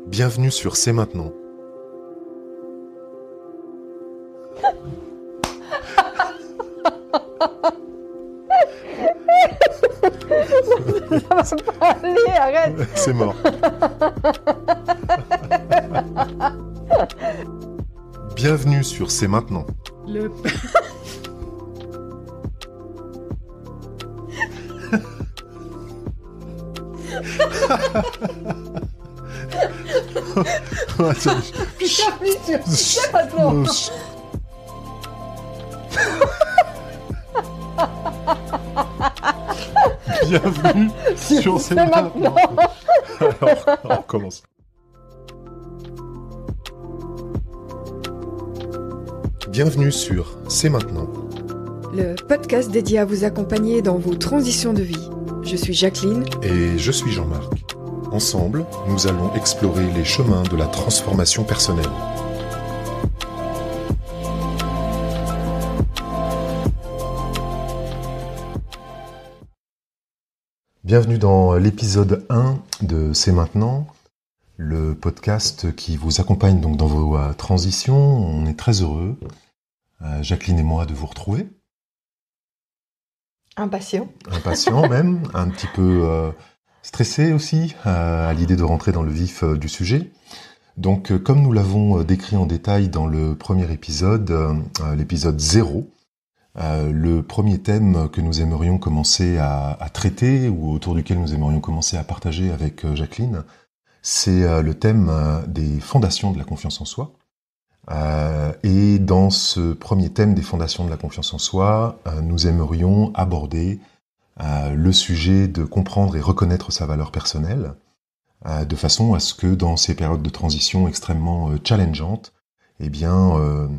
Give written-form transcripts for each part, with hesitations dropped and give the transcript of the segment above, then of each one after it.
Bienvenue sur C'est maintenant. Ça va pas aller, arrête. C'est mort. Bienvenue sur C'est maintenant. Le... Attends, Bienvenue sur C'est maintenant. Bienvenue sur C'est maintenant. Alors, on recommence. Bienvenue sur C'est maintenant. Le podcast dédié à vous accompagner dans vos transitions de vie. Je suis Jacqueline. Et je suis Jean-Marc. Ensemble, nous allons explorer les chemins de la transformation personnelle. Bienvenue dans l'épisode 1 de C'est maintenant, le podcast qui vous accompagne donc dans vos transitions. On est très heureux, Jacqueline et moi, de vous retrouver. Impatient Même, un petit peu stressé aussi à l'idée de rentrer dans le vif du sujet. Donc, comme nous l'avons décrit en détail dans le premier épisode, l'épisode 0, le premier thème que nous aimerions commencer à traiter, ou autour duquel nous aimerions commencer à partager avec Jacqueline, c'est le thème des fondations de la confiance en soi. Et dans ce premier thème des fondations de la confiance en soi, nous aimerions aborder le sujet de comprendre et reconnaître sa valeur personnelle, de façon à ce que dans ces périodes de transition extrêmement challengeantes, eh bien,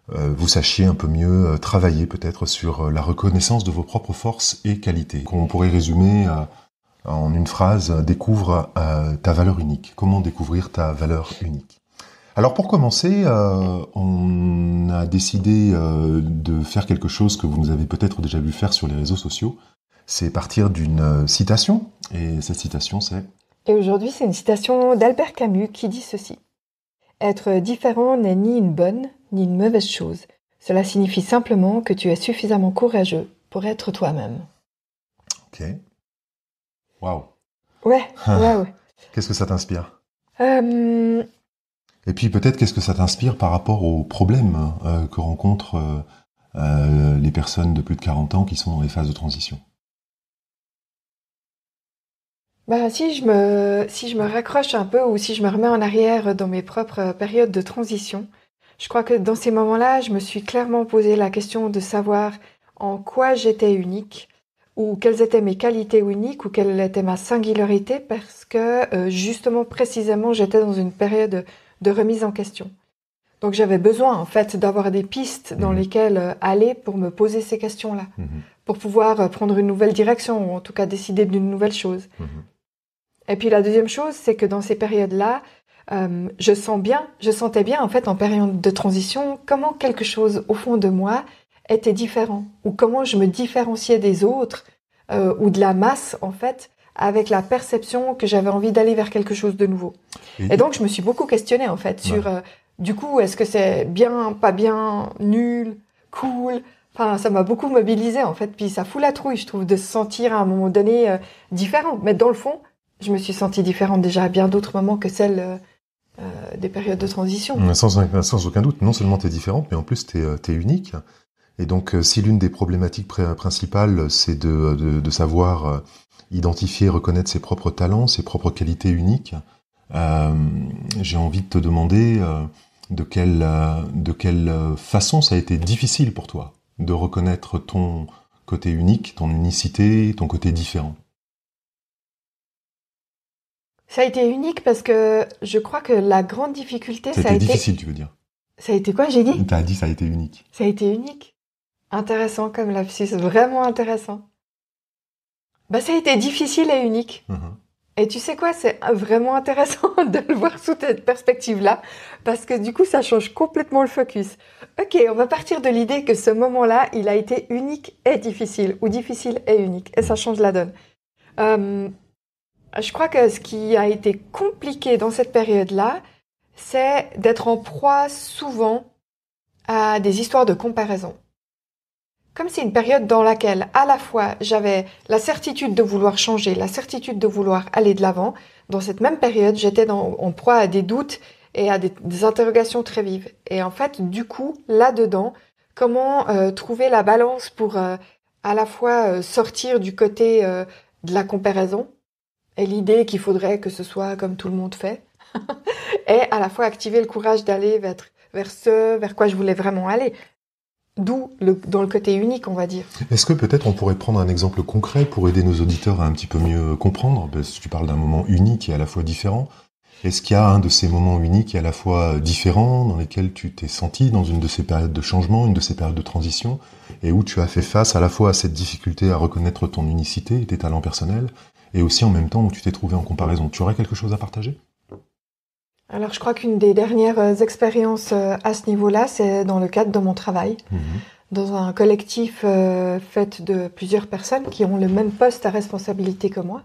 vous sachiez un peu mieux travailler peut-être sur la reconnaissance de vos propres forces et qualités. Qu'on pourrait résumer en une phrase, découvre ta valeur unique. Comment découvrir ta valeur unique ? Alors pour commencer, on a décidé de faire quelque chose que vous nous avez peut-être déjà vu faire sur les réseaux sociaux. C'est partir d'une citation, et cette citation c'est... Et aujourd'hui, c'est une citation d'Albert Camus qui dit ceci. « Être différent n'est ni une bonne ni une mauvaise chose. Cela signifie simplement que tu es suffisamment courageux pour être toi-même. » Ok. Waouh. Ouais. Qu'est-ce que ça t'inspire ? Et puis peut-être qu'est-ce que ça t'inspire par rapport aux problèmes que rencontrent les personnes de plus de 40 ans qui sont dans les phases de transition ? Si je me raccroche un peu ou si je me remets en arrière dans mes propres périodes de transition, je crois que dans ces moments-là, je me suis clairement posé la question de savoir en quoi j'étais unique ou quelles étaient mes qualités uniques ou quelle était ma singularité parce que justement, précisément, j'étais dans une période de remise en question. Donc j'avais besoin en fait d'avoir des pistes dans lesquelles aller pour me poser ces questions-là, pour pouvoir prendre une nouvelle direction ou en tout cas décider d'une nouvelle chose. Et puis la deuxième chose, c'est que dans ces périodes-là, je sentais bien en fait en période de transition comment quelque chose au fond de moi était différent ou comment je me différenciais des autres ou de la masse en fait avec la perception que j'avais envie d'aller vers quelque chose de nouveau. Et donc je me suis beaucoup questionnée en fait sur du coup est-ce que c'est bien, pas bien, nul, cool. Enfin, ça m'a beaucoup mobilisée en fait. Puis ça fout la trouille, je trouve, de se sentir à un moment donné différent. Mais dans le fond, je me suis sentie différente déjà à bien d'autres moments que celle des périodes de transition. Sans aucun doute, non seulement t'es différente, mais en plus t'es unique. Et donc, si l'une des problématiques principales, c'est de savoir identifier, reconnaître ses propres talents, ses propres qualités uniques, j'ai envie de te demander de quelle façon ça a été difficile pour toi de reconnaître ton côté unique, ton unicité, ton côté différent. Ça a été unique parce que je crois que la grande difficulté, ça a été difficile, tu veux dire. Ça a été quoi, j'ai dit ? T'as dit ça a été unique. Ça a été unique. Intéressant comme lapsus, vraiment intéressant. Ça a été difficile et unique. Et tu sais quoi, c'est vraiment intéressant de le voir sous cette perspective-là, parce que du coup, ça change complètement le focus. Ok, on va partir de l'idée que ce moment-là, il a été unique et difficile, ou difficile et unique, et ça change la donne. Je crois que ce qui a été compliqué dans cette période-là, c'est d'être en proie souvent à des histoires de comparaison. Comme c'est une période dans laquelle, à la fois, j'avais la certitude de vouloir changer, la certitude de vouloir aller de l'avant, dans cette même période, j'étais en proie à des doutes et à des interrogations très vives. Et en fait, du coup, là-dedans, comment trouver la balance pour à la fois sortir du côté de la comparaison et l'idée qu'il faudrait que ce soit comme tout le monde fait, et à la fois activer le courage d'aller vers ce vers quoi je voulais vraiment aller. D'où dans le côté unique, on va dire. Est-ce que peut-être on pourrait prendre un exemple concret pour aider nos auditeurs à un petit peu mieux comprendre? Parce que tu parles d'un moment unique et à la fois différent. Est-ce qu'il y a un de ces moments uniques et à la fois différents dans lesquels tu t'es senti dans une de ces périodes de changement, une de ces périodes de transition, et où tu as fait face à la fois à cette difficulté à reconnaître ton unicité et tes talents personnels, et aussi en même temps où tu t'es trouvé en comparaison? Tu aurais quelque chose à partager? Alors, je crois qu'une des dernières expériences à ce niveau-là, c'est dans le cadre de mon travail, dans un collectif fait de plusieurs personnes qui ont le même poste à responsabilité que moi.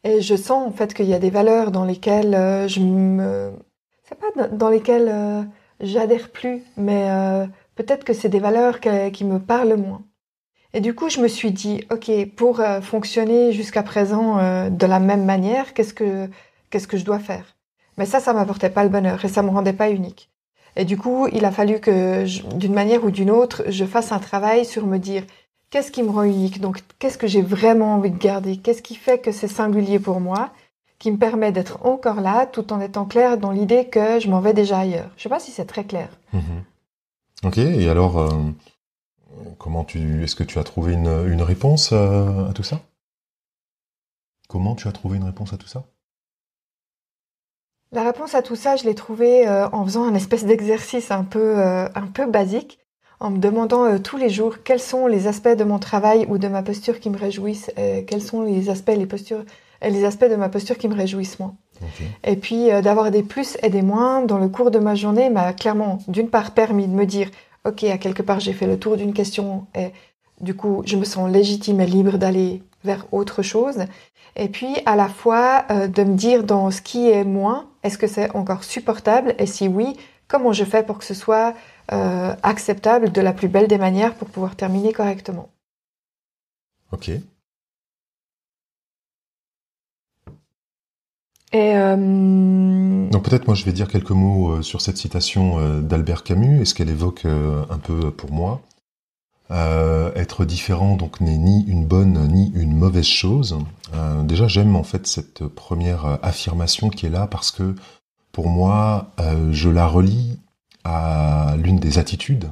Et je sens en fait qu'il y a des valeurs dans lesquelles c'est pas dans lesquelles j'adhère plus, mais peut-être que c'est des valeurs qui me parlent moins. Et du coup, je me suis dit, ok, pour fonctionner jusqu'à présent de la même manière, qu'est-ce que je dois faire? Mais ça m'apportait pas le bonheur et ça me rendait pas unique. Et du coup, il a fallu que, d'une manière ou d'une autre, je fasse un travail sur me dire qu'est-ce qui me rend unique. Donc, qu'est-ce que j'ai vraiment envie de garder? Qu'est-ce qui fait que c'est singulier pour moi, qui me permet d'être encore là, tout en étant clair dans l'idée que je m'en vais déjà ailleurs. Je sais pas si c'est très clair. Ok. Et alors, est-ce que tu as trouvé une réponse à tout ça? Comment tu as trouvé une réponse à tout ça? La réponse à tout ça, je l'ai trouvée en faisant un espèce d'exercice un peu basique, en me demandant tous les jours quels sont les aspects de mon travail ou de ma posture qui me réjouissent, quels sont les aspects de ma posture qui me réjouissent moins. Okay. Et puis d'avoir des plus et des moins dans le cours de ma journée m'a clairement, d'une part, permis de me dire ok, à quelque part j'ai fait le tour d'une question et du coup je me sens légitime et libre d'aller vers autre chose. Et puis, à la fois, de me dire dans ce qui est moins, est-ce que c'est encore supportable? Et si oui, comment je fais pour que ce soit acceptable de la plus belle des manières pour pouvoir terminer correctement? Ok. Et donc peut-être moi je vais dire quelques mots sur cette citation d'Albert Camus et ce qu'elle évoque un peu pour moi. Être différent donc n'est ni une bonne ni une mauvaise chose. Déjà j'aime en fait cette première affirmation qui est là parce que pour moi je la relie à l'une des attitudes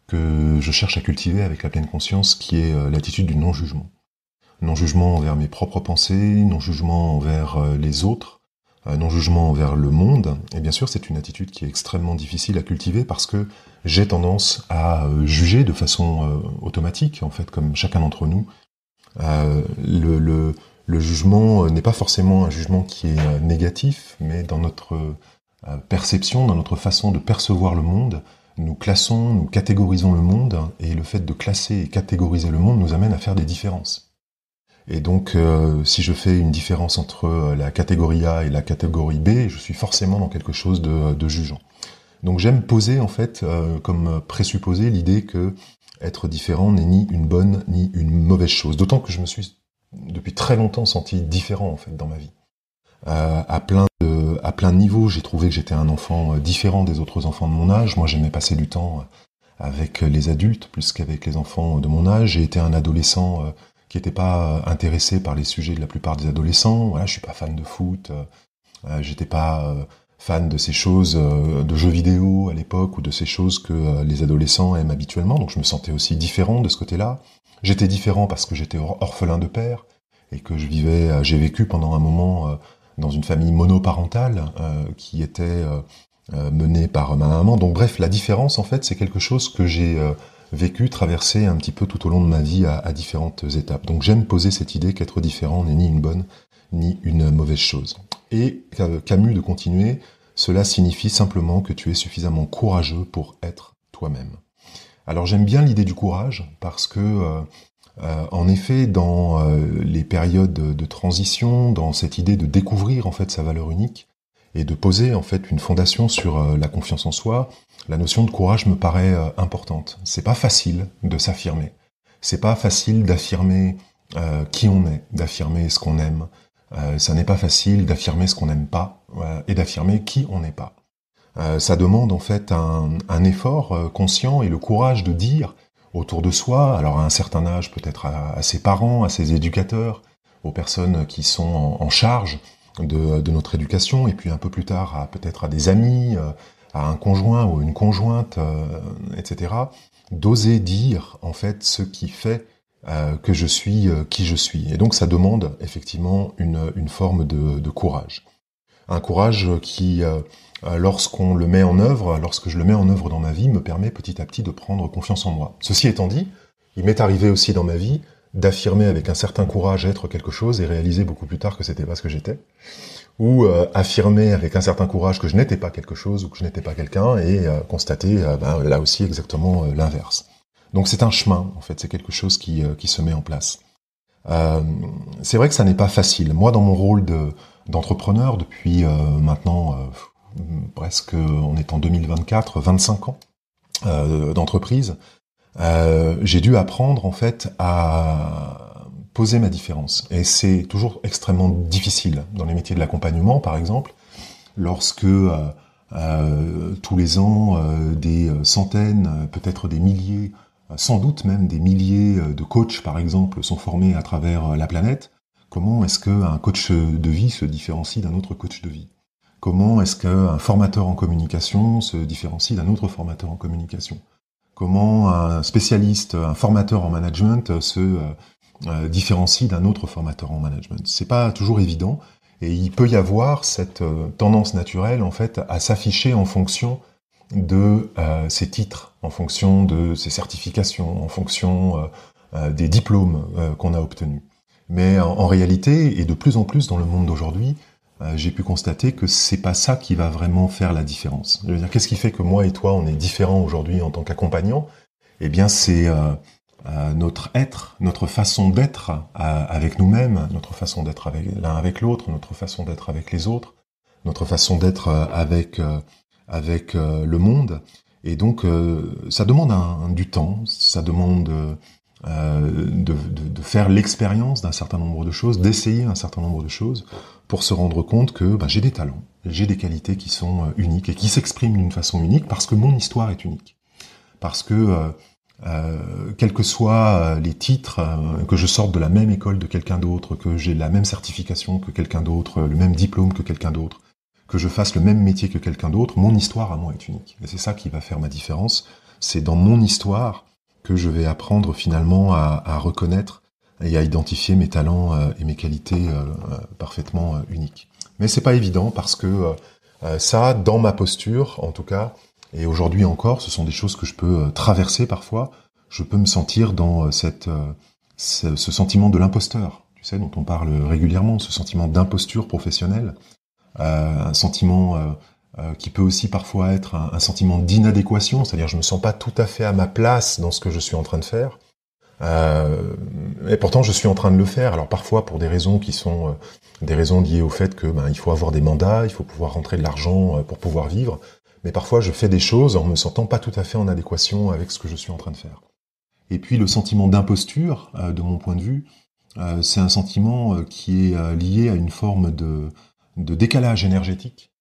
que je cherche à cultiver avec la pleine conscience, qui est l'attitude du non-jugement. Non-jugement envers mes propres pensées, non-jugement envers les autres, non-jugement envers le monde. Et bien sûr, c'est une attitude qui est extrêmement difficile à cultiver parce que j'ai tendance à juger de façon automatique, en fait, comme chacun d'entre nous. Le jugement n'est pas forcément un jugement qui est négatif, mais dans notre perception, dans notre façon de percevoir le monde, nous classons, nous catégorisons le monde, et le fait de classer et catégoriser le monde nous amène à faire des différences. Et donc, si je fais une différence entre la catégorie A et la catégorie B, je suis forcément dans quelque chose de jugeant. Donc j'aime poser, en fait, comme présupposé l'idée que être différent n'est ni une bonne ni une mauvaise chose. D'autant que je me suis, depuis très longtemps, senti différent, en fait, dans ma vie. À plein de niveaux, j'ai trouvé que j'étais un enfant différent des autres enfants de mon âge. Moi, j'aimais passer du temps avec les adultes plus qu'avec les enfants de mon âge. J'ai été un adolescent qui n'était pas intéressé par les sujets de la plupart des adolescents. Voilà, je suis pas fan de foot, j'étais pas fan de ces choses de jeux vidéo à l'époque ou de ces choses que les adolescents aiment habituellement. Donc je me sentais aussi différent de ce côté-là. J'étais différent parce que j'étais orphelin de père et que j'ai vécu pendant un moment dans une famille monoparentale qui était menée par ma maman. Donc bref, la différence en fait, c'est quelque chose que j'ai vécu, traversé un petit peu tout au long de ma vie à différentes étapes. Donc j'aime poser cette idée qu'être différent n'est ni une bonne ni une mauvaise chose. Et Camus de continuer, cela signifie simplement que tu es suffisamment courageux pour être toi-même. Alors j'aime bien l'idée du courage parce que En effet, dans les périodes de transition, dans cette idée de découvrir en fait sa valeur unique et de poser en fait une fondation sur la confiance en soi, la notion de courage me paraît importante. C'est pas facile de s'affirmer. C'est pas facile d'affirmer qui on est, d'affirmer ce qu'on aime. Ça n'est pas facile d'affirmer ce qu'on n'aime pas et d'affirmer qui on n'est pas. Ça demande en fait un effort conscient et le courage de dire autour de soi, alors à un certain âge peut-être à ses parents, à ses éducateurs, aux personnes qui sont en charge de notre éducation, et puis un peu plus tard peut-être à des amis, à un conjoint ou une conjointe, etc., d'oser dire en fait ce qui fait que je suis qui je suis. Et donc ça demande effectivement une forme de courage. Un courage qui, lorsqu'on le met en œuvre, lorsque je le mets en œuvre dans ma vie, me permet petit à petit de prendre confiance en moi. Ceci étant dit, il m'est arrivé aussi dans ma vie d'affirmer avec un certain courage être quelque chose et réaliser beaucoup plus tard que c'était pas ce que j'étais, ou affirmer avec un certain courage que je n'étais pas quelque chose ou que je n'étais pas quelqu'un et constater là aussi exactement l'inverse. Donc c'est un chemin, en fait, c'est quelque chose qui se met en place. C'est vrai que ça n'est pas facile. Moi, dans mon rôle d'entrepreneur depuis maintenant presque, on est en 2024, 25 ans d'entreprise, j'ai dû apprendre en fait à poser ma différence. Et c'est toujours extrêmement difficile dans les métiers de l'accompagnement, par exemple, lorsque tous les ans des centaines, peut-être des milliers, sans doute même des milliers de coachs, par exemple, sont formés à travers la planète. Comment est-ce qu'un coach de vie se différencie d'un autre coach de vie ? Comment est-ce qu'un formateur en communication se différencie d'un autre formateur en communication ? Comment un spécialiste, un formateur en management se différencie d'un autre formateur en management ? C'est pas toujours évident, et il peut y avoir cette tendance naturelle en fait à s'afficher en fonction de ses titres, en fonction de ses certifications, en fonction des diplômes qu'on a obtenus. Mais en réalité, et de plus en plus dans le monde d'aujourd'hui, j'ai pu constater que c'est pas ça qui va vraiment faire la différence. Je veux dire, qu'est-ce qui fait que moi et toi, on est différents aujourd'hui en tant qu'accompagnants ? Eh bien, c'est notre être, notre façon d'être avec nous-mêmes, notre façon d'être avec l'un avec l'autre, notre façon d'être avec les autres, notre façon d'être avec le monde. Et donc, ça demande du temps, ça demande de faire l'expérience d'un certain nombre de choses, d'essayer un certain nombre de choses, pour se rendre compte que j'ai des talents, j'ai des qualités qui sont uniques et qui s'expriment d'une façon unique parce que mon histoire est unique. Parce que, quels que soient les titres, que je sorte de la même école de quelqu'un d'autre, que j'ai la même certification que quelqu'un d'autre, le même diplôme que quelqu'un d'autre, que je fasse le même métier que quelqu'un d'autre, mon histoire à moi est unique. Et c'est ça qui va faire ma différence. C'est dans mon histoire que je vais apprendre finalement à reconnaître et à identifier mes talents et mes qualités parfaitement uniques. Mais c'est pas évident parce que ça, dans ma posture, en tout cas, et aujourd'hui encore, ce sont des choses que je peux traverser parfois. Je peux me sentir dans ce sentiment de l'imposteur, tu sais, dont on parle régulièrement, ce sentiment d'imposture professionnelle, un sentiment qui peut aussi parfois être un sentiment d'inadéquation, c'est-à-dire je me sens pas tout à fait à ma place dans ce que je suis en train de faire. Et pourtant je suis en train de le faire, alors parfois pour des raisons qui sont des raisons liées au fait que il faut avoir des mandats, il faut pouvoir rentrer de l'argent pour pouvoir vivre, mais parfois je fais des choses en me sentant pas tout à fait en adéquation avec ce que je suis en train de faire. Et puis le sentiment d'imposture, de mon point de vue, c'est un sentiment qui est lié à une forme de décalage énergétique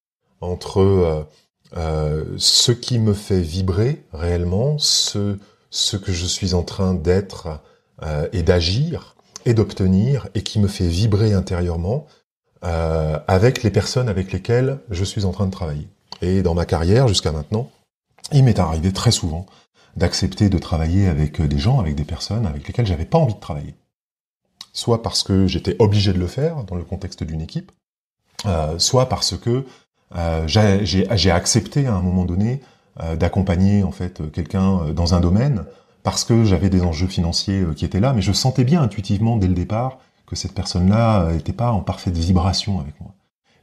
entre ce qui me fait vibrer réellement, ce que je suis en train d'être et d'agir et d'obtenir et qui me fait vibrer intérieurement avec les personnes avec lesquelles je suis en train de travailler. Et dans ma carrière jusqu'à maintenant, il m'est arrivé très souvent d'accepter de travailler avec des gens, avec des personnes avec lesquelles j'avais pas envie de travailler. Soit parce que j'étais obligé de le faire dans le contexte d'une équipe, soit parce que j'ai accepté à un moment donné d'accompagner en fait quelqu'un dans un domaine parce que j'avais des enjeux financiers qui étaient là, mais je sentais bien intuitivement dès le départ que cette personne-là n'était pas en parfaite vibration avec moi.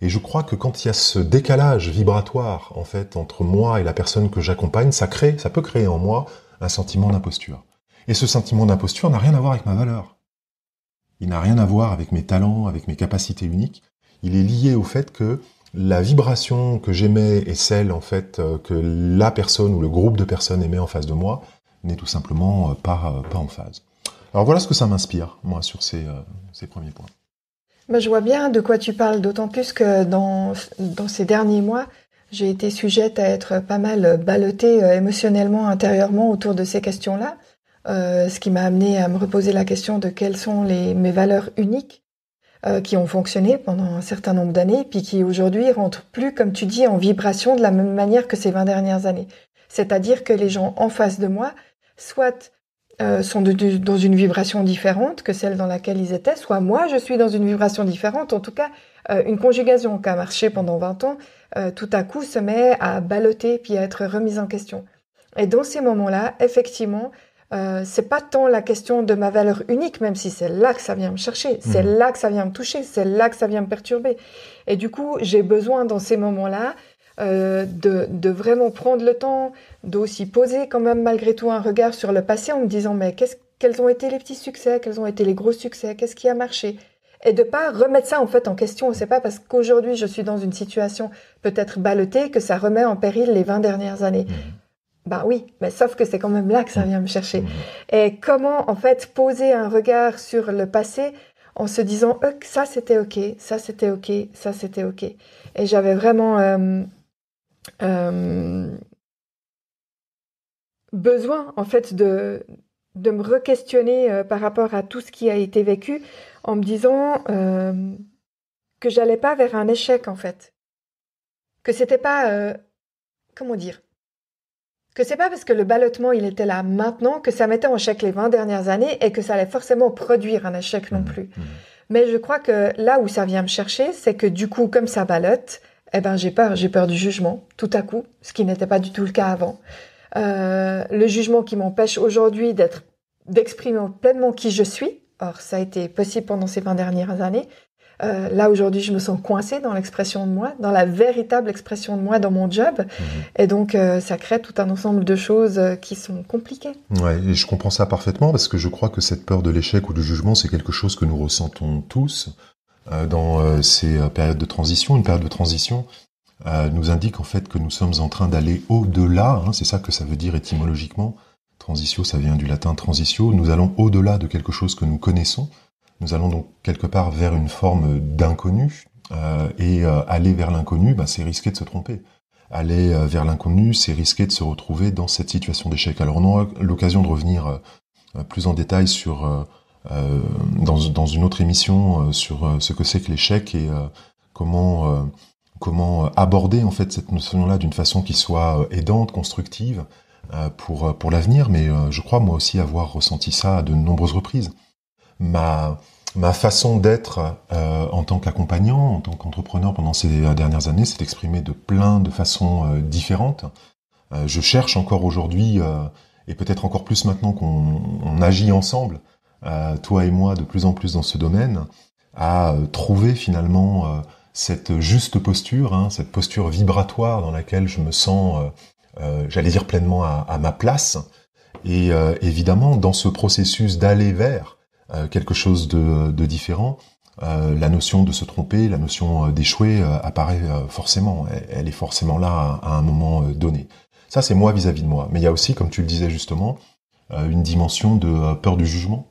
Et je crois que quand il y a ce décalage vibratoire en fait entre moi et la personne que j'accompagne, ça peut créer en moi un sentiment d'imposture. Et ce sentiment d'imposture n'a rien à voir avec ma valeur. Il n'a rien à voir avec mes talents, avec mes capacités uniques. Il est lié au fait que la vibration que j'émets et celle en fait que la personne ou le groupe de personnes émet en face de moi n'est tout simplement pas en phase. Alors voilà ce que ça m'inspire, moi, sur ces premiers points. Ben, je vois bien de quoi tu parles, d'autant plus que dans ces derniers mois, j'ai été sujette à être pas mal ballottée émotionnellement, intérieurement autour de ces questions-là, ce qui m'a amené à me reposer la question de quelles sont mes valeurs uniques qui ont fonctionné pendant un certain nombre d'années, puis qui aujourd'hui rentrent plus, comme tu dis, en vibration de la même manière que ces 20 dernières années. C'est-à-dire que les gens en face de moi, soit sont dans une vibration différente que celle dans laquelle ils étaient, soit moi je suis dans une vibration différente. En tout cas, une conjugaison qui a marché pendant 20 ans, tout à coup se met à balloter puis à être remise en question. Et dans ces moments-là, effectivement, c'est pas tant la question de ma valeur unique, même si c'est là que ça vient me chercher, c'est là que ça vient me toucher, c'est là que ça vient me perturber. Et du coup, j'ai besoin dans ces moments-là de vraiment prendre le temps, d'aussi poser quand même malgré tout un regard sur le passé en me disant mais quels ont été les petits succès, quels ont été les gros succès, qu'est-ce qui a marché, et de pas remettre ça en fait en question. C'est pas parce qu'aujourd'hui je suis dans une situation peut-être ballottée que ça remet en péril les 20 dernières années. Bah oui, mais sauf que c'est quand même là que ça vient me chercher. Et comment en fait poser un regard sur le passé en se disant ça c'était ok, ça c'était ok, ça c'était ok. Et j'avais vraiment besoin en fait de me re-questionner par rapport à tout ce qui a été vécu, en me disant que j'allais pas vers un échec en fait, que c'était pas comment dire, que c'est pas parce que le ballottement il était là maintenant que ça mettait en échec les 20 dernières années et que ça allait forcément produire un échec non plus. Mais je crois que là où ça vient me chercher, c'est que du coup comme ça ballotte, eh ben j'ai peur du jugement tout à coup, ce qui n'était pas du tout le cas avant. Le jugement qui m'empêche aujourd'hui d'exprimer pleinement qui je suis. Or, ça a été possible pendant ces 20 dernières années. Là, aujourd'hui, je me sens coincée dans l'expression de moi, dans la véritable expression de moi dans mon job. Et donc, ça crée tout un ensemble de choses qui sont compliquées. Ouais, et je comprends ça parfaitement parce que je crois que cette peur de l'échec ou du jugement, c'est quelque chose que nous ressentons tous dans ces périodes de transition. Une période de transition nous indique en fait que nous sommes en train d'aller au-delà, c'est ça que ça veut dire étymologiquement. Transitio, ça vient du latin transitio. Nous allons au-delà de quelque chose que nous connaissons. Nous allons donc quelque part vers une forme d'inconnu. Et aller vers l'inconnu, c'est risquer de se tromper. Aller vers l'inconnu, c'est risquer de se retrouver dans cette situation d'échec. Alors on aura l'occasion de revenir plus en détail sur dans une autre émission sur ce que c'est que l'échec et comment aborder en fait cette notion-là d'une façon qui soit aidante, constructive pour l'avenir. Mais je crois moi aussi avoir ressenti ça à de nombreuses reprises. Ma façon d'être en tant qu'accompagnant, en tant qu'entrepreneur pendant ces dernières années, s'est exprimée de plein de façons différentes. Je cherche encore aujourd'hui, et peut-être encore plus maintenant qu'on agit ensemble, toi et moi, de plus en plus dans ce domaine, à trouver finalement cette juste posture, cette posture vibratoire dans laquelle je me sens, j'allais dire pleinement à ma place. Et évidemment, dans ce processus d'aller vers quelque chose de différent, la notion de se tromper, la notion d'échouer apparaît forcément. Elle est forcément là à un moment donné. Ça, c'est moi vis-à-vis de moi. Mais il y a aussi, comme tu le disais justement, une dimension de peur du jugement,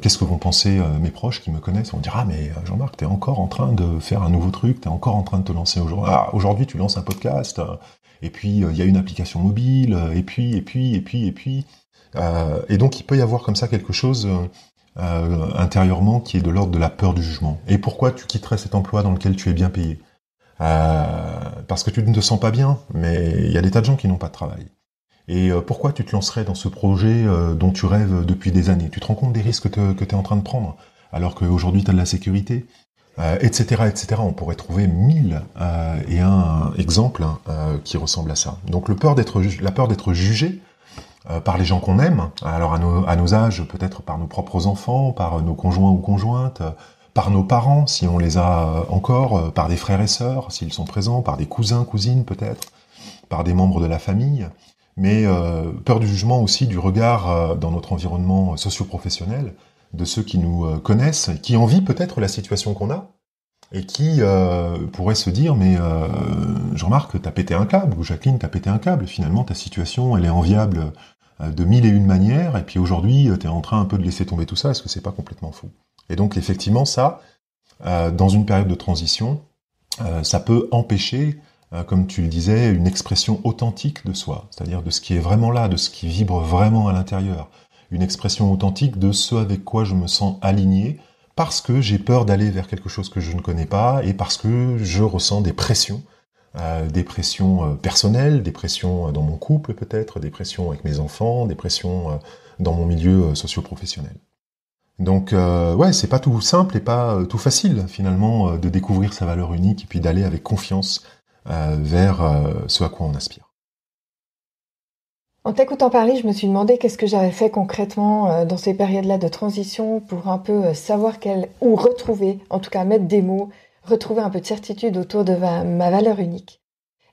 qu'est-ce que vont penser mes proches qui me connaissent. On dira, mais Jean-Marc, t'es encore en train de faire un nouveau truc, t'es encore en train de te lancer aujourd'hui. Ah, aujourd'hui, tu lances un podcast, et puis il y a une application mobile, et puis. Et donc, il peut y avoir comme ça quelque chose intérieurement qui est de l'ordre de la peur du jugement. Et pourquoi tu quitterais cet emploi dans lequel tu es bien payé ? Parce que tu ne te sens pas bien, mais il y a des tas de gens qui n'ont pas de travail. Et pourquoi tu te lancerais dans ce projet dont tu rêves depuis des années ? Tu te rends compte des risques que tu es en train de prendre, alors qu'aujourd'hui tu as de la sécurité, etc., etc. On pourrait trouver 1000 et un exemples qui ressemblent à ça. Donc la peur d'être jugé par les gens qu'on aime, alors à nos âges, peut-être par nos propres enfants, par nos conjoints ou conjointes, par nos parents, si on les a encore, par des frères et sœurs, s'ils sont présents, par des cousins, cousines peut-être, par des membres de la famille. mais peur du jugement aussi, du regard dans notre environnement socio-professionnel, de ceux qui nous connaissent, qui envient peut-être la situation qu'on a, et qui pourraient se dire, mais Jean-Marc, t'as pété un câble, ou Jacqueline, t'as pété un câble, finalement ta situation, elle est enviable de mille et une manières, et puis aujourd'hui, t'es en train un peu de laisser tomber tout ça, est-ce que c'est pas complètement fou? Et donc effectivement, ça, dans une période de transition, ça peut empêcher, comme tu le disais, une expression authentique de soi, c'est-à-dire de ce qui est vraiment là, de ce qui vibre vraiment à l'intérieur, une expression authentique de ce avec quoi je me sens aligné, parce que j'ai peur d'aller vers quelque chose que je ne connais pas, et parce que je ressens des pressions personnelles, des pressions dans mon couple peut-être, des pressions avec mes enfants, des pressions dans mon milieu socio-professionnel. Donc ouais, c'est pas tout simple et pas tout facile finalement de découvrir sa valeur unique et puis d'aller avec confiance vers ce à quoi on aspire. En t'écoutant parler, je me suis demandé qu'est-ce que j'avais fait concrètement dans ces périodes-là de transition pour un peu savoir ou retrouver, en tout cas mettre des mots, retrouver un peu de certitude autour de ma valeur unique.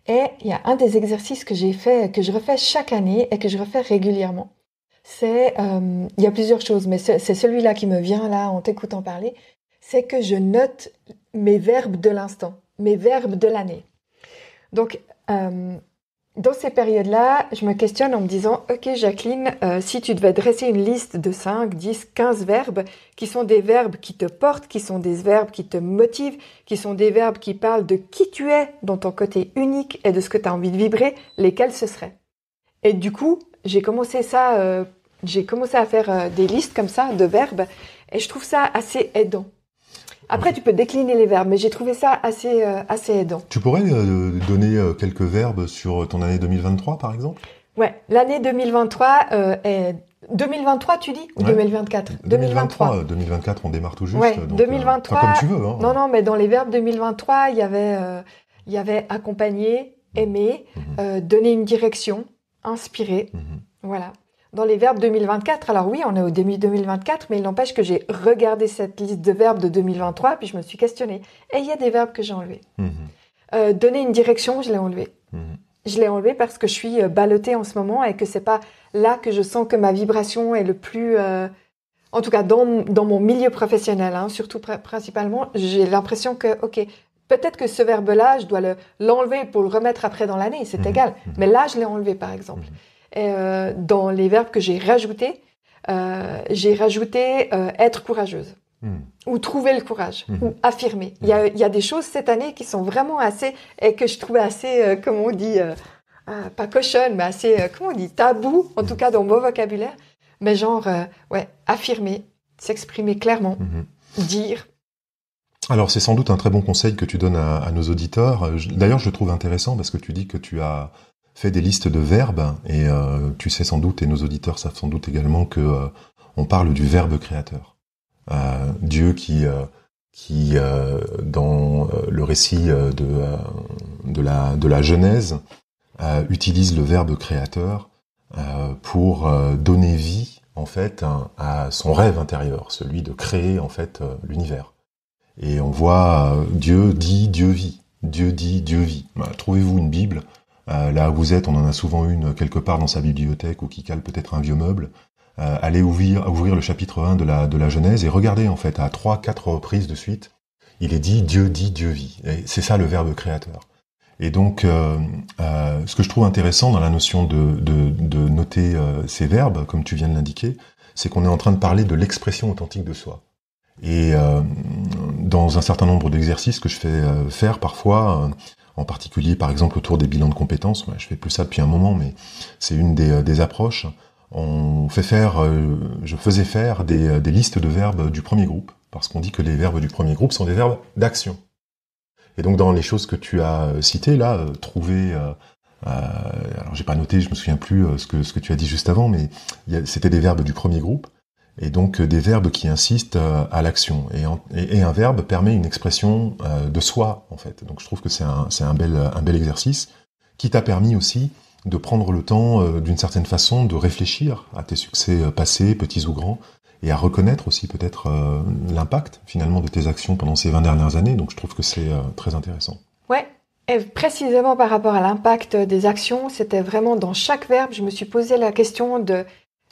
Et il y a un des exercices que j'ai fait, que je refais chaque année et que je refais régulièrement. Il y a plusieurs choses, mais c'est celui-là qui me vient là en t'écoutant parler, c'est que je note mes verbes de l'instant, mes verbes de l'année. Donc, dans ces périodes-là, je me questionne en me disant, ok Jacqueline, si tu devais dresser une liste de 5, 10, 15 verbes, qui sont des verbes qui te portent, qui sont des verbes qui te motivent, qui sont des verbes qui parlent de qui tu es, dans ton côté unique et de ce que tu as envie de vibrer, lesquels ce seraient? Et du coup, j'ai commencé à faire des listes comme ça de verbes et je trouve ça assez aidant. Après, tu peux décliner les verbes, mais j'ai trouvé ça assez aidant. Tu pourrais donner quelques verbes sur ton année 2023, par exemple? Ouais, l'année 2023 est... 2023, tu dis? Ou 2024? 2023. 2024, on démarre tout juste. Ouais, donc, 2023... comme tu veux. Hein. Non, mais dans les verbes 2023, il y avait accompagner, aimer, donner une direction, inspirer, voilà. Dans les verbes 2024, alors oui, on est au début 2024, mais il n'empêche que j'ai regardé cette liste de verbes de 2023, puis je me suis questionnée. Et il y a des verbes que j'ai enlevés. Donner une direction, je l'ai enlevé. Je l'ai enlevé parce que je suis ballottée en ce moment et que c'est pas là que je sens que ma vibration est le plus... en tout cas, dans mon milieu professionnel, hein, surtout principalement, j'ai l'impression que, ok, peut-être que ce verbe-là, je dois l'enlever pour le remettre après dans l'année, c'est égal. Mais là, je l'ai enlevé, par exemple. Et dans les verbes que j'ai rajoutés être courageuse, ou trouver le courage, ou affirmer. Il y a des choses cette année qui sont vraiment assez, et que je trouvais assez, comment on dit, pas cochonne, mais assez, comment on dit, tabou, en tout cas dans mon vocabulaire. Mais genre, affirmer, s'exprimer clairement, dire. Alors c'est sans doute un très bon conseil que tu donnes à nos auditeurs. D'ailleurs, je le trouve intéressant parce que tu dis que tu as fait des listes de verbes et tu sais sans doute, et nos auditeurs savent sans doute également que on parle du verbe créateur. Dieu qui dans le récit de la Genèse utilise le verbe créateur pour donner vie en fait à son rêve intérieur, celui de créer en fait l'univers. Et on voit Dieu dit, Dieu vit. Dieu dit, Dieu vit. Trouvez-vous une Bible. Là où vous êtes, on en a souvent une quelque part dans sa bibliothèque ou qui cale peut-être un vieux meuble. Allez ouvrir le chapitre 1 de la Genèse et regardez en fait à 3-4 reprises de suite. Il est dit, Dieu vit. Et c'est ça le verbe créateur. Et donc, ce que je trouve intéressant dans la notion de noter ces verbes, comme tu viens de l'indiquer, c'est qu'on est en train de parler de l'expression authentique de soi. Et dans un certain nombre d'exercices que je fais faire parfois, en particulier par exemple autour des bilans de compétences, je fais plus ça depuis un moment, mais c'est une des approches, je faisais faire des listes de verbes du premier groupe, parce qu'on dit que les verbes du premier groupe sont des verbes d'action. Et donc dans les choses que tu as citées là, trouver... alors j'ai pas noté, je me souviens plus ce que tu as dit juste avant, mais c'était des verbes du premier groupe, et donc des verbes qui insistent à l'action. Et un verbe permet une expression de soi, en fait. Donc je trouve que c'est un bel exercice qui t'a permis aussi de prendre le temps, d'une certaine façon, de réfléchir à tes succès passés, petits ou grands, et à reconnaître aussi peut-être l'impact finalement de tes actions pendant ces 20 dernières années. Donc je trouve que c'est très intéressant. Ouais. Et précisément par rapport à l'impact des actions, c'était vraiment dans chaque verbe, je me suis posé la question de,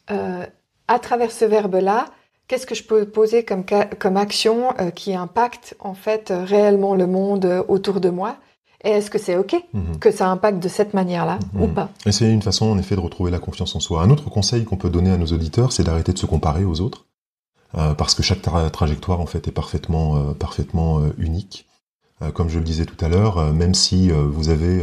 à travers ce verbe-là, qu'est-ce que je peux poser comme action qui impacte en fait réellement le monde autour de moi? Et est-ce que c'est OK que ça impacte de cette manière-là ou pas? Et c'est une façon en effet de retrouver la confiance en soi. Un autre conseil qu'on peut donner à nos auditeurs, c'est d'arrêter de se comparer aux autres, parce que chaque trajectoire en fait est parfaitement unique. Comme je le disais tout à l'heure, même si vous avez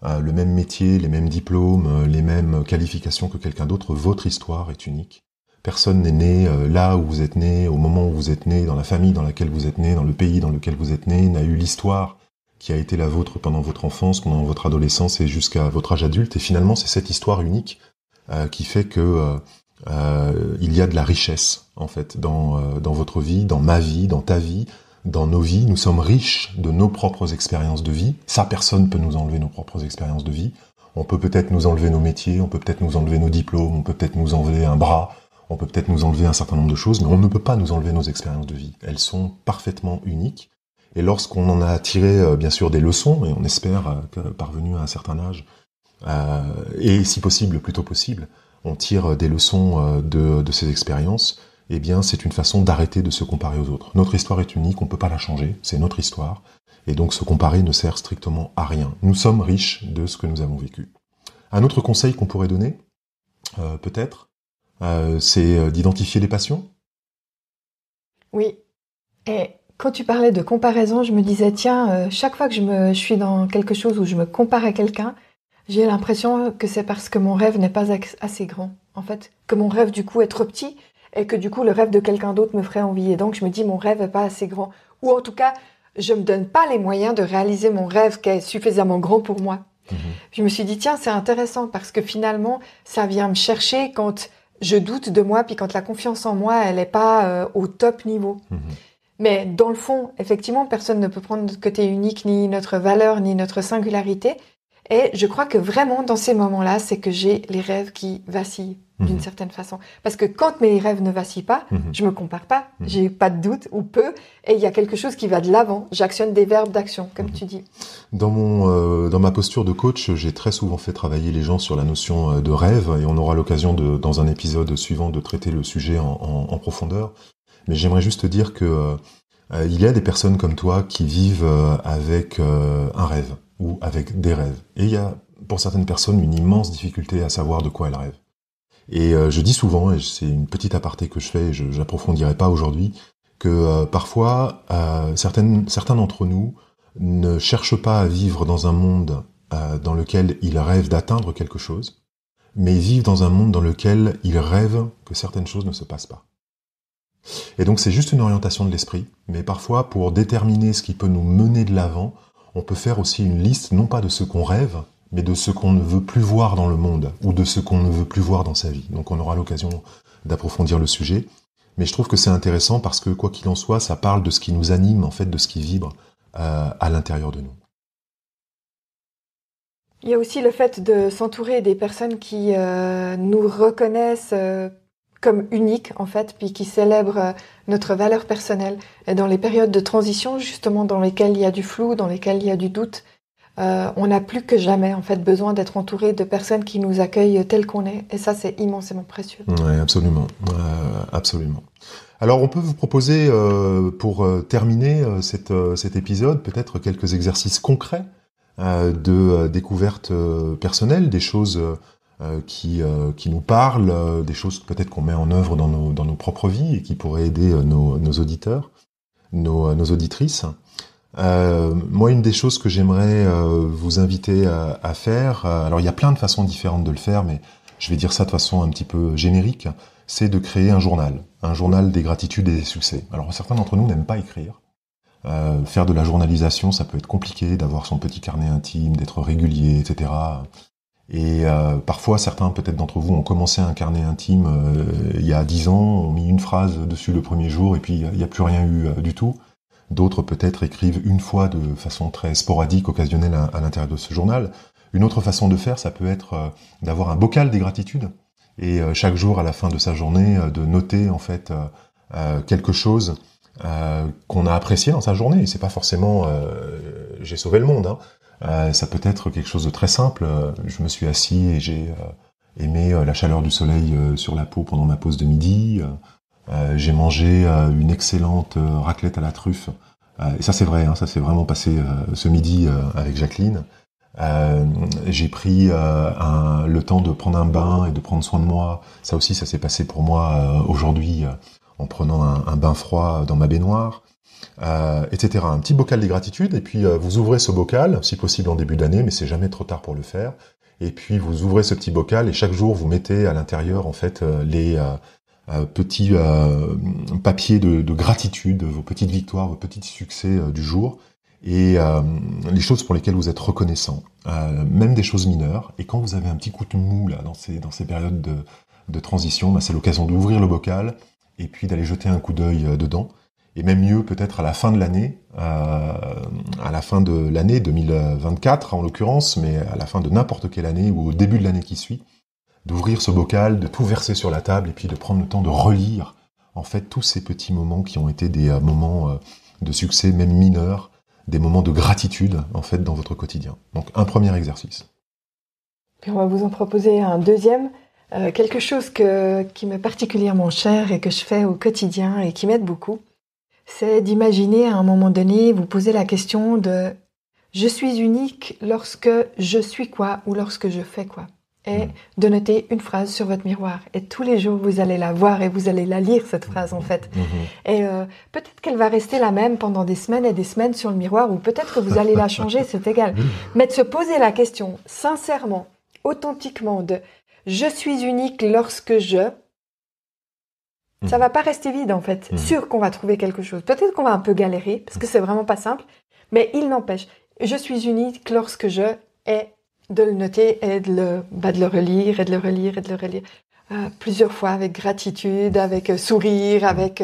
le même métier, les mêmes diplômes, les mêmes qualifications que quelqu'un d'autre, votre histoire est unique. Personne n'est né là où vous êtes né, au moment où vous êtes né, dans la famille dans laquelle vous êtes né, dans le pays dans lequel vous êtes né, n'a eu l'histoire qui a été la vôtre pendant votre enfance, pendant votre adolescence et jusqu'à votre âge adulte. Et finalement, c'est cette histoire unique qui fait que il y a de la richesse en fait dans votre vie, dans ma vie, dans ta vie, dans nos vies. Nous sommes riches de nos propres expériences de vie. Ça, personne ne peut nous enlever nos propres expériences de vie. On peut peut-être nous enlever nos métiers, on peut peut-être nous enlever nos diplômes, on peut peut-être nous enlever un bras, on peut peut-être nous enlever un certain nombre de choses, mais on ne peut pas nous enlever nos expériences de vie. Elles sont parfaitement uniques. Et lorsqu'on en a tiré, bien sûr, des leçons, et on espère que, parvenu à un certain âge, et si possible, le plus tôt possible, on tire des leçons de ces expériences, eh bien, c'est une façon d'arrêter de se comparer aux autres. Notre histoire est unique, on ne peut pas la changer, c'est notre histoire, et donc se comparer ne sert strictement à rien. Nous sommes riches de ce que nous avons vécu. Un autre conseil qu'on pourrait donner, peut-être, c'est d'identifier les passions. Oui. Et quand tu parlais de comparaison, je me disais, tiens, chaque fois que je suis dans quelque chose où je me compare à quelqu'un, j'ai l'impression que c'est parce que mon rêve n'est pas assez grand. En fait, que mon rêve, du coup, est trop petit et que, du coup, le rêve de quelqu'un d'autre me ferait envie. Et donc, je me dis, mon rêve n'est pas assez grand. Ou en tout cas, je me donne pas les moyens de réaliser mon rêve qui est suffisamment grand pour moi. Je me suis dit, tiens, c'est intéressant parce que finalement, ça vient me chercher quand je doute de moi, puis quand la confiance en moi, elle n'est pas au top niveau. Mais dans le fond, effectivement, personne ne peut prendre notre côté unique, ni notre valeur, ni notre singularité. Et je crois que vraiment, dans ces moments-là, c'est que j'ai les rêves qui vacillent d'une certaine façon. Parce que quand mes rêves ne vacillent pas, je me compare pas, j'ai pas de doute, ou peu, et il y a quelque chose qui va de l'avant. J'actionne des verbes d'action, comme tu dis. Dans ma posture de coach, j'ai très souvent fait travailler les gens sur la notion de rêve, et on aura l'occasion dans un épisode suivant de traiter le sujet en profondeur. Mais j'aimerais juste te dire que il y a des personnes comme toi qui vivent avec un rêve ou avec des rêves. Et il y a pour certaines personnes une immense difficulté à savoir de quoi elles rêvent. Et je dis souvent, et c'est une petite aparté que je fais, et je n'approfondirai pas aujourd'hui, que parfois certains d'entre nous ne cherchent pas à vivre dans un monde dans lequel ils rêvent d'atteindre quelque chose, mais vivent dans un monde dans lequel ils rêvent que certaines choses ne se passent pas. Et donc c'est juste une orientation de l'esprit, mais parfois pour déterminer ce qui peut nous mener de l'avant, on peut faire aussi une liste, non pas de ce qu'on rêve, mais de ce qu'on ne veut plus voir dans le monde, ou de ce qu'on ne veut plus voir dans sa vie. Donc on aura l'occasion d'approfondir le sujet, mais je trouve que c'est intéressant parce que quoi qu'il en soit, ça parle de ce qui nous anime, en fait, de ce qui vibre à l'intérieur de nous. Il y a aussi le fait de s'entourer des personnes qui nous reconnaissent comme uniques, en fait, puis qui célèbrent notre valeur personnelle. Et dans les périodes de transition, justement, dans lesquelles il y a du flou, dans lesquelles il y a du doute, on n'a plus que jamais, en fait, besoin d'être entouré de personnes qui nous accueillent tel qu'on est. Et ça, c'est immensément précieux. Oui, absolument. Absolument. Alors, on peut vous proposer, pour terminer cet épisode, peut-être quelques exercices concrets de découverte personnelle, des choses qui nous parlent, des choses peut-être qu'on met en œuvre dans nos propres vies et qui pourraient aider nos auditeurs, nos auditrices. Moi, une des choses que j'aimerais vous inviter à faire, alors il y a plein de façons différentes de le faire, mais je vais dire ça de façon un petit peu générique, c'est de créer un journal des gratitudes et des succès. Alors certains d'entre nous n'aiment pas écrire. Faire de la journalisation, ça peut être compliqué, d'avoir son petit carnet intime, d'être régulier, etc. Et parfois, certains peut-être d'entre vous ont commencé un carnet intime il y a 10 ans, ont mis une phrase dessus le premier jour et puis il n'y a plus rien eu du tout. D'autres peut-être écrivent une fois de façon très sporadique, occasionnelle à l'intérieur de ce journal. Une autre façon de faire, ça peut être d'avoir un bocal des gratitudes et chaque jour à la fin de sa journée de noter en fait quelque chose qu'on a apprécié dans sa journée. Et c'est pas forcément j'ai sauvé le monde, hein. Ça peut être quelque chose de très simple. Je me suis assis et j'ai aimé la chaleur du soleil sur la peau pendant ma pause de midi. J'ai mangé une excellente raclette à la truffe. Et ça c'est vrai, hein, ça s'est vraiment passé ce midi avec Jacqueline. J'ai pris le temps de prendre un bain et de prendre soin de moi. Ça aussi, ça s'est passé pour moi aujourd'hui en prenant un bain froid dans ma baignoire, etc. Un petit bocal des gratitudes et puis vous ouvrez ce bocal, si possible en début d'année, mais c'est jamais trop tard pour le faire. Et puis vous ouvrez ce petit bocal et chaque jour vous mettez à l'intérieur en fait les petits papiers de gratitude, vos petites victoires, vos petits succès du jour. Et les choses pour lesquelles vous êtes reconnaissant, même des choses mineures. Et quand vous avez un petit coup de mou là, dans ces périodes de transition, bah, c'est l'occasion d'ouvrir le bocal et puis d'aller jeter un coup d'œil dedans. Et même mieux peut-être à la fin de l'année, 2024 en l'occurrence, mais à la fin de n'importe quelle année ou au début de l'année qui suit, d'ouvrir ce bocal, de tout verser sur la table et puis de prendre le temps de relire en fait tous ces petits moments qui ont été des moments de succès, même mineurs, des moments de gratitude, en fait, dans votre quotidien. Donc, un premier exercice. Puis on va vous en proposer un deuxième, quelque chose qui m'est particulièrement cher et que je fais au quotidien et qui m'aide beaucoup. C'est d'imaginer à un moment donné, vous poser la question de « je suis unique lorsque je suis quoi ou lorsque je fais quoi ?» et de noter une phrase sur votre miroir. Et tous les jours, vous allez la voir et vous allez la lire, cette phrase, en fait. Et peut-être qu'elle va rester la même pendant des semaines et des semaines sur le miroir, ou peut-être que vous allez la changer, c'est égal. Mais de se poser la question, sincèrement, authentiquement, de « je suis unique lorsque je… » Ça va pas rester vide, en fait. Sûr qu'on va trouver quelque chose. Peut-être qu'on va un peu galérer, parce que c'est vraiment pas simple, mais il n'empêche. Je suis unique lorsque je… et de le noter et de le relire et de le relire et de le relire plusieurs fois avec gratitude, avec sourire, avec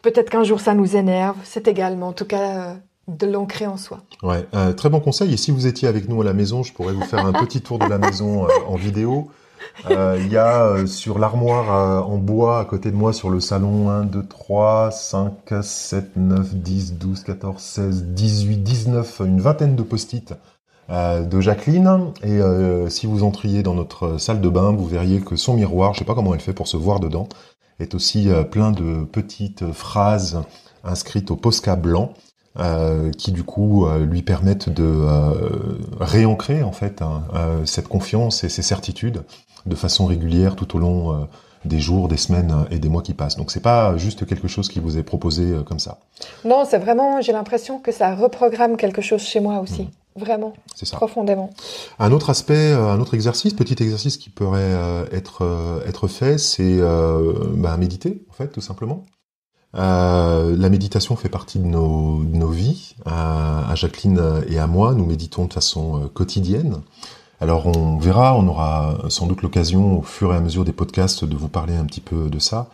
peut-être qu'un jour ça nous énerve, c'est égal, mais en tout cas de l'ancrer en soi. Ouais, très bon conseil. Et si vous étiez avec nous à la maison, je pourrais vous faire un petit tour de la maison en vidéo. Il y a sur l'armoire en bois à côté de moi sur le salon 1, 2, 3, 5, 7, 9, 10, 12, 14, 16, 18, 19, une vingtaine de post-it de Jacqueline, et si vous entriez dans notre salle de bain, vous verriez que son miroir, je sais pas comment elle fait pour se voir dedans, est aussi plein de petites phrases inscrites au Posca blanc, qui du coup lui permettent de réancrer en fait cette confiance et ces certitudes de façon régulière tout au long des jours, des semaines et des mois qui passent. Donc c'est pas juste quelque chose qui vous est proposé comme ça. Non, c'est vraiment, j'ai l'impression que ça reprogramme quelque chose chez moi aussi. Vraiment, c'est ça. Profondément. Un autre aspect, un autre exercice, petit exercice qui pourrait être fait, c'est méditer, en fait, tout simplement. La méditation fait partie de nos vies. À Jacqueline et à moi, nous méditons de façon quotidienne. Alors on verra, on aura sans doute l'occasion au fur et à mesure des podcasts de vous parler un petit peu de ça.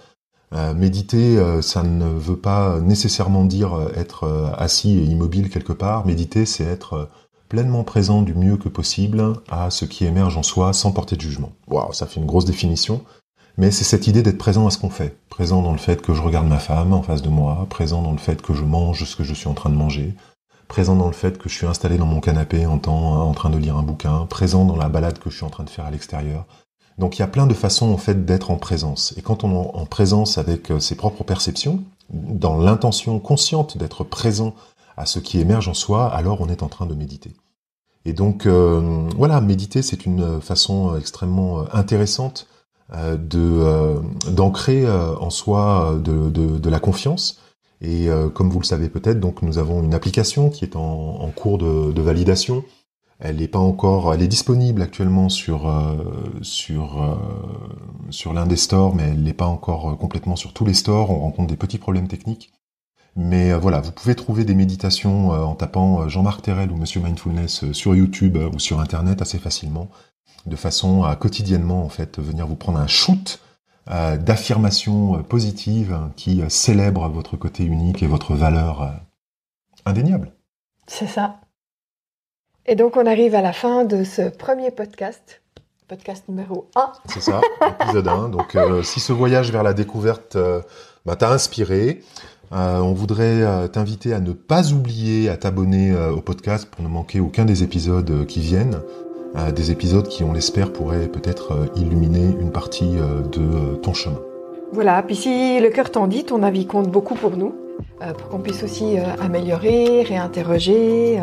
Méditer, ça ne veut pas nécessairement dire être assis et immobile quelque part. Méditer, c'est être pleinement présent du mieux que possible à ce qui émerge en soi sans porter de jugement. Waouh, ça fait une grosse définition. Mais c'est cette idée d'être présent à ce qu'on fait. Présent dans le fait que je regarde ma femme en face de moi, présent dans le fait que je mange ce que je suis en train de manger, présent dans le fait que je suis installé dans mon canapé en train de lire un bouquin, présent dans la balade que je suis en train de faire à l'extérieur. Donc il y a plein de façons en fait d'être en présence. Et quand on est en présence avec ses propres perceptions, dans l'intention consciente d'être présent à ce qui émerge en soi, alors on est en train de méditer. Et donc voilà, méditer c'est une façon extrêmement intéressante d'ancrer en soi de la confiance. Et comme vous le savez peut-être, donc nous avons une application qui est en cours de validation. Elle n'est pas encore, elle est disponible actuellement sur l'un des stores, mais elle n'est pas encore complètement sur tous les stores. On rencontre des petits problèmes techniques. Mais voilà, vous pouvez trouver des méditations en tapant Jean-Marc Terrel ou Monsieur Mindfulness sur YouTube ou sur Internet assez facilement, de façon à quotidiennement en fait venir vous prendre un shoot d'affirmations positives qui célèbrent votre côté unique et votre valeur indéniable. C'est ça. Et donc on arrive à la fin de ce premier podcast numéro 1. C'est ça, épisode 1. Donc si ce voyage vers la découverte t'a inspiré, On voudrait t'inviter à ne pas oublier à t'abonner au podcast pour ne manquer aucun des épisodes qui viennent. Des épisodes qui, on l'espère, pourraient peut-être illuminer une partie de ton chemin. Voilà, puis si le cœur t'en dit, ton avis compte beaucoup pour nous, pour qu'on puisse aussi améliorer, réinterroger.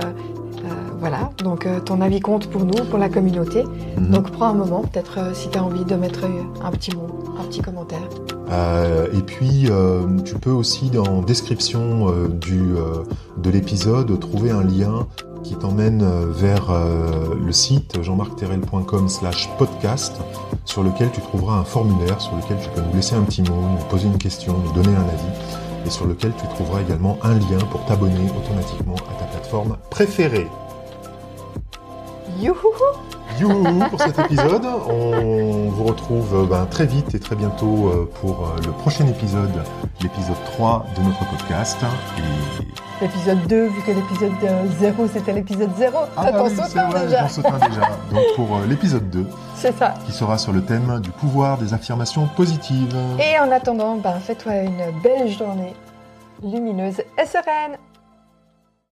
Voilà, donc ton avis compte pour nous, pour la communauté. Donc prends un moment, peut-être si tu as envie de mettre un petit mot, un petit commentaire. Et puis, tu peux aussi, dans la description de l'épisode, trouver un lien qui t'emmène vers le site jeanmarcterrel.com/podcast, sur lequel tu trouveras un formulaire, sur lequel tu peux nous laisser un petit mot, nous poser une question, nous donner un avis, et sur lequel tu trouveras également un lien pour t'abonner automatiquement à ta plateforme préférée. Youhou! Youhou pour cet épisode. On vous retrouve très vite et très bientôt pour le prochain épisode, l'épisode 3 de notre podcast. Et... L'épisode 2, vu que l'épisode 0 c'était l'épisode 0. J'en saute un déjà. Donc pour l'épisode 2, c'est ça, qui sera sur le thème du pouvoir des affirmations positives. Et en attendant, fais-toi une belle journée lumineuse et sereine.